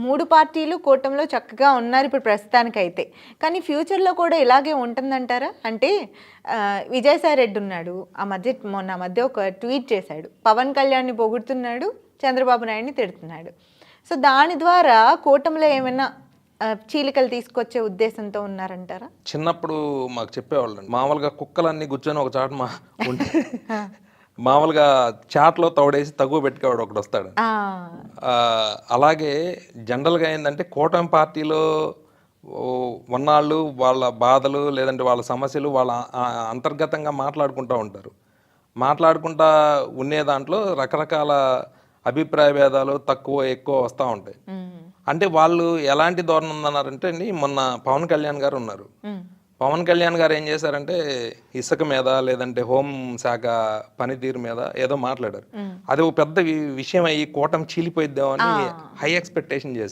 3 పార్టీలు కూటమిలో చక్కగా ఉన్నారు ఇప్పుడు ప్రస్తుతానికైతే. కానీ ఫ్యూచర్‌లో కూడా ఇలాగే ఉంటుందంటారా? అంటే విజయసాయి రెడ్డి ఉన్నాడు. మొన్న ఆ మధ్య ఒక ట్వీట్ చేశాడు. పవన్ కళ్యాణ్‌ని పొగుడుతున్నాడు, చంద్రబాబు నాయుడిని తిడుతున్నాడు. సో దాని ద్వారా కూటమిలో ఏమైనా చీలికలు తీసుకొచ్చే ఉద్దేశంతో ఉన్నారంటారా? చిన్నప్పుడు మాకు చెప్పేవాళ్ళండి. మామూలుగా కుక్కలన్నీ కూర్చొని ఒక చాట ఉంటే మామూలుగా చాట్లో తౌడేసి తగువ పెట్టుకోవాడు ఒకడు వస్తాడు. అలాగే జనరల్గా ఏంటంటే కూటమి పార్టీలో ఉన్నాళ్ళు వాళ్ళ బాధలు లేదంటే వాళ్ళ సమస్యలు వాళ్ళ అంతర్గతంగా మాట్లాడుకుంటూ ఉంటారు. మాట్లాడుకుంటా ఉండే దాంట్లో రకరకాల అభిప్రాయ భేదాలు తక్కువ ఎక్కువ వస్తూ ఉంటాయి. అంటే వాళ్ళు ఎలాంటి ధోరణి ఉందన్నారంటే అండి, మొన్న పవన్ కళ్యాణ్ గారు ఉన్నారు. పవన్ కళ్యాణ్ గారు ఏం చేశారంటే ఇసుక మీద లేదంటే హోం శాఖ పనితీరు మీద ఏదో మాట్లాడారు. అది ఒక పెద్ద విషయం అయ్యి కూటమి చీలిపోయిద్దామని హై ఎక్స్పెక్టేషన్ చేశారు.